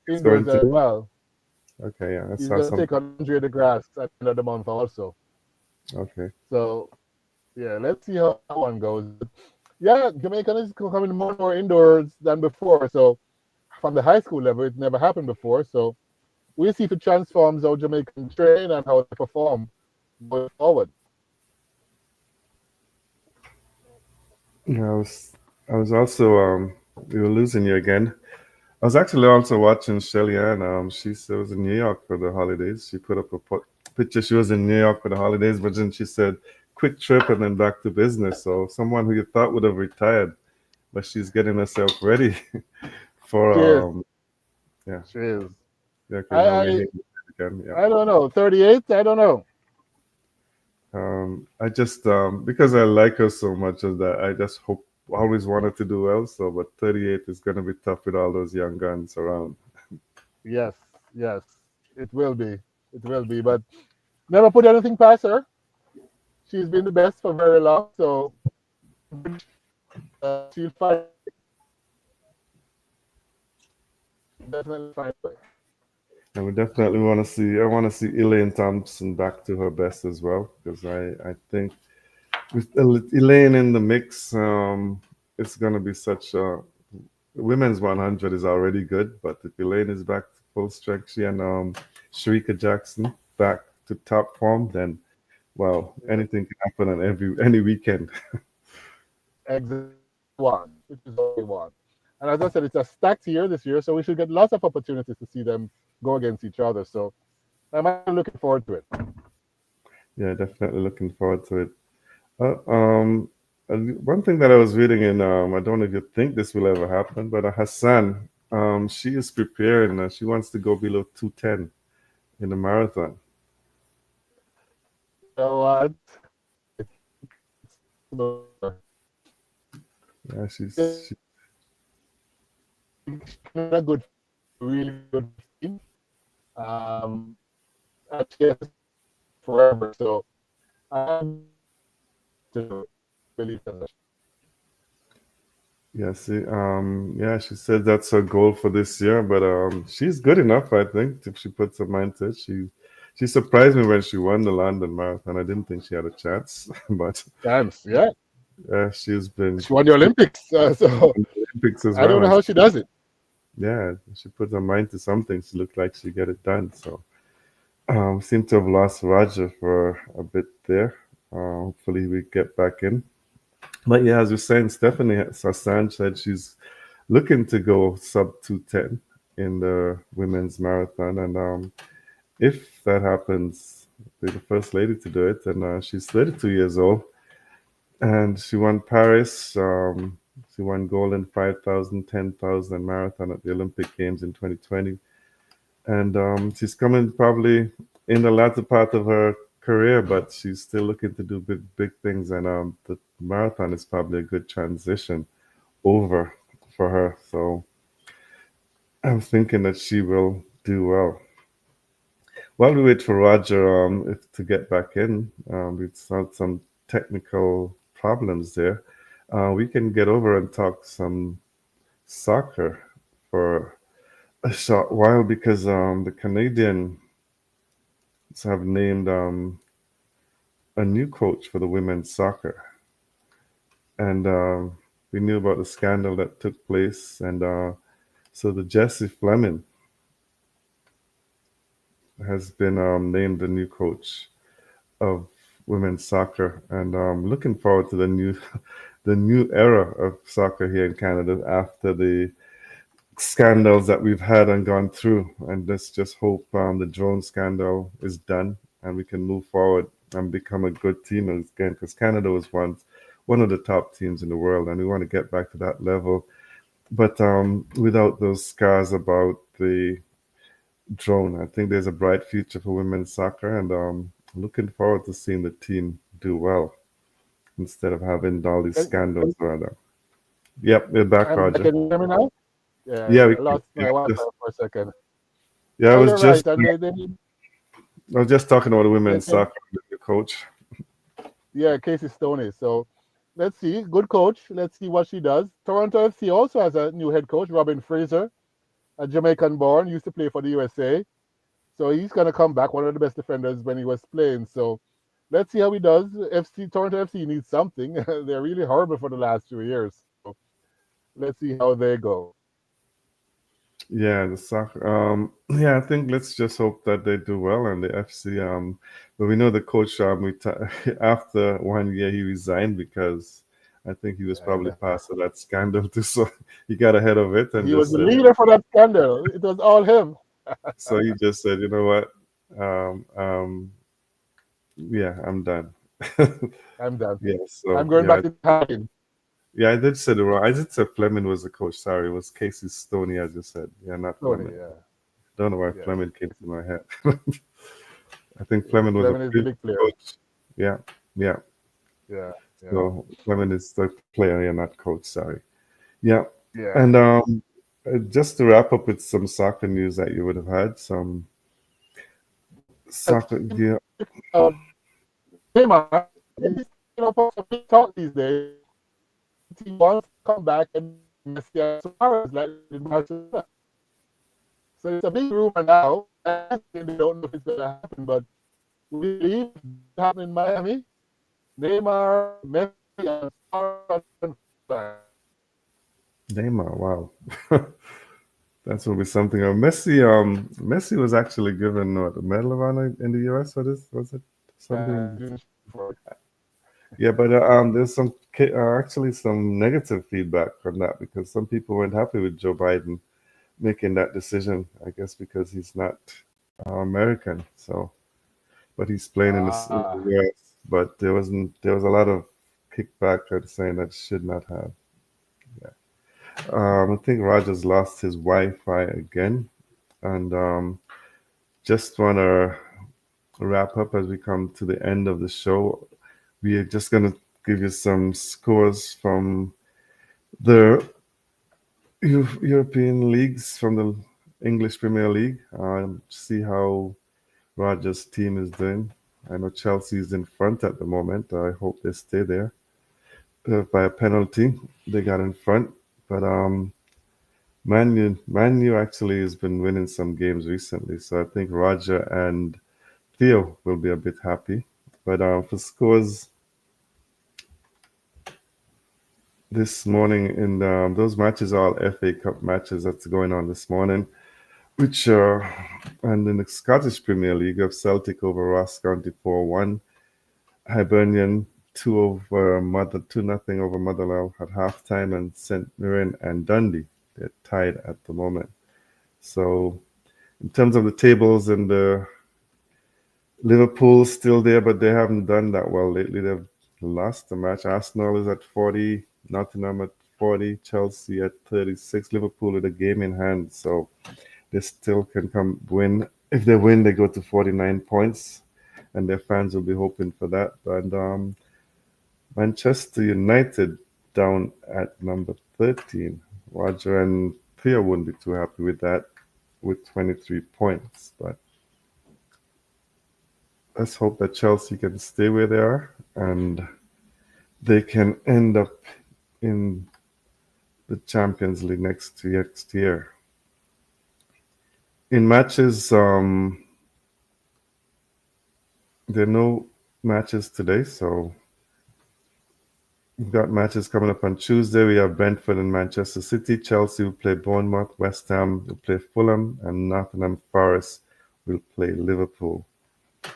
he's going indoors to. as well. Okay, yeah, I He's saw going to take something. on Andre DeGrasse at the end of the month also. Okay. So yeah, let's see how that one goes. But yeah, Jamaican is coming more and more indoors than before. So from the high school level, it never happened before. So we'll see if it transforms how Jamaican train and how they perform going forward. Yeah, I was also we were losing you again. I was actually also watching Shelly Ann. She was in New York for the holidays. She put up a picture. She was in New York for the holidays, but then she said, "Quick trip and then back to business." So someone who you thought would have retired, but she's getting herself ready for Cheers. yeah, Cheers. yeah. Okay, I now we're I here again. Yeah. I don't know. 38? I don't know. I just because I like her so much as that I just hope always wanted to do well. So, but 38 is going to be tough with all those young guns around. Yes, yes. It will be. It will be. But never put anything past her. She's been the best for very long. So she'll find a way. She'll definitely find a way. And we definitely want to see. I want to see Elaine Thompson back to her best as well because I think with Elaine in the mix, it's going to be such a women's 100 is already good, but if Elaine is back to full strength, she and Sharika Jackson back to top form, then well, Yes, anything can happen on any weekend. exactly. Which is all we want. And as I said, it's a stacked year this year, so we should get lots of opportunities to see them go against each other. So I'm actually looking forward to it. Yeah, definitely looking forward to it. Uh, um, one thing that I was reading in, I don't know if you think this will ever happen, but Hassan, she is preparing. She wants to go below 210 in the marathon. You know what? I think it's possible for her. Yeah, Because she came in a good form, really good 15. Um, and she has forever. So I believe to do it. I believe that's what she said. Yeah, see, yeah, she said that's her goal for this year, but she's good enough, I think, if she puts her mind to it. She surprised me when she won the London Marathon. I didn't think she had a chance, but Times, yeah. she's been She won the Olympics, in so the Olympics as I don't well, know and how she does it. yeah, she put her mind to something. She looked like she get it done. So, seem to have lost Roger for a bit there. Hopefully, we get back in. But yeah, as you're saying, Stephanie Sassan said she's looking to go sub 210 in the women's marathon. And if that happens, be the first lady to do it. And she's 32 years old. And she won Paris. She won gold in 5,000, 10,000 marathon at the Olympic Games in 2020. And she's coming probably in the latter part of her career, but she's still looking to do big, big things. And the marathon is probably a good transition over for her. So I'm thinking that she will do well. While we wait for Roger to get back in, we've had some technical problems there. We can get over and talk some soccer for a short while because the Canadians have named a new coach for the women's soccer. And we knew about the scandal that took place. And so the Jesse Fleming has been named the new coach of women's soccer, and looking forward to the new the new era of soccer here in Canada after the scandals that we've had and gone through. And let's just hope the drone scandal is done and we can move forward and become a good team again, because Canada was once one of the top teams in the world, and we want to get back to that level. But without those scars about the drone. I think there's a bright future for women's soccer, and looking forward to seeing the team do well instead of having all these Can, scandals around them. Yep, we're back, Roger. can you hear me now? Yeah, Yeah, we I can. lost my Yeah, Wi-Fi just for a second. yeah, No, you're right, and I was just talking about the women's they soccer with the coach. yeah, Casey Stoney. So let's see, good coach. Let's see what she does. Toronto FC also has a new head coach, Robin Fraser, a Jamaican born, used to play for the USA. So he's gonna come back, one of the best defenders when he was playing. So let's see how he does. FC Toronto FC needs something. They're really horrible for the last 2 years. So let's see how they go. Yeah, the soccer. Yeah, I think let's just hope that they do well and the FC. But we know the coach. After 1 year, he resigned because I think he was probably Yeah. part of that scandal too. So he got ahead of it and He was just the said, leader for that scandal. It was all him. so he just said, you know what? Um, um, yeah, I'm done. I'm done. Yeah, I'm so going yeah, back to hiding. yeah, I did say the wrong. I did say Fleming was the coach. Sorry, it was Casey Stoney, as you said. Yeah, not Tony, Fleming. yeah. Don't know why Yes. Fleming came to my head. I think Yeah. Fleming was a Fleming is the previous big player. coach. Yeah, yeah. Yeah. Yeah. So Fleming is the player, yeah, not coach. Sorry. Yeah, Yeah. and just to wrap up with some soccer news that you would have had, some soccer. Yeah, Uh, Neymar, he's some big talk these days. He wants to come back and be like Messi and Suarez, like they did in Barcelona. So it's a big rumor now. I think they don't know if it's going to happen, but we believe it's happening in Miami. Neymar, Messi, and Suarez are Neymar. Wow, that's will be something. Messi was actually given what, a Medal of Honor in the U.S. for this. Was it something? for it. Yeah, but there's some actually some negative feedback from that because some people weren't happy with Joe Biden making that decision. I guess because he's not American, so but he's playing in the Ah, U.S. But there was a lot of kickback at saying that should not have. I think Rogers lost his Wi-Fi again, and just want to wrap up as we come to the end of the show. We are just gonna give you some scores from the European leagues, from the English Premier League. See how Rogers' team is doing. I know Chelsea is in front at the moment. I hope they stay there. By a penalty, they got in front. But Man U actually has been winning some games recently, so I think Roger and Theo will be a bit happy. But for scores this morning in those matches, are all FA Cup matches that's going on this morning, which and in the Scottish Premier League of Celtic over Ross County 4-1, Hibernian 2-0 over Motherwell at halftime, and St Mirren and Dundee they're tied at the moment. So in terms of the tables and the Liverpool's still there, but they haven't done that well lately. They've lost the match. Arsenal is at 40, Nottingham at 40, Chelsea at 36, Liverpool with a game in hand. So they still can come win. If they win, they go to 49 points, and their fans will be hoping for that. And Manchester United down at number 13. Roger and Thea wouldn't be too happy with that with 23 points. But let's hope that Chelsea can stay where they are and they can end up in the Champions League next year. In matches, there are no matches today, so we've got matches coming up on Tuesday. We have Brentford and Manchester City. Chelsea will play Bournemouth. West Ham will play Fulham, and Nottingham Forest will play Liverpool. I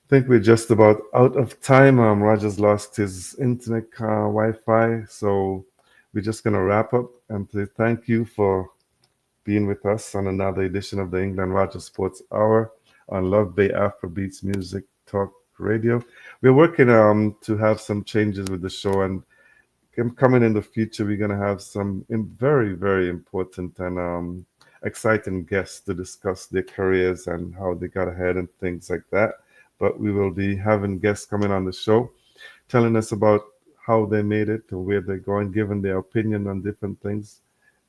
think we're just about out of time. Roger's lost his internet Wi-Fi, so we're just gonna wrap up and say thank you for being with us on another edition of the England Rogers Sports Hour on Love Bay Afrobeats Music Talk Radio. We're working to have some changes with the show, and coming in the future, we're going to have some very, very important and exciting guests to discuss their careers and how they got ahead and things like that. But we will be having guests coming on the show telling us about how they made it and where they're going, giving their opinion on different things.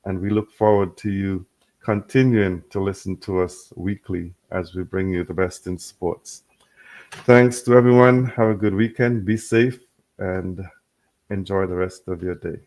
And we look forward to you continuing to listen to us weekly as we bring you the best in sports. Thanks to everyone. Have a good weekend. Be safe and enjoy the rest of your day.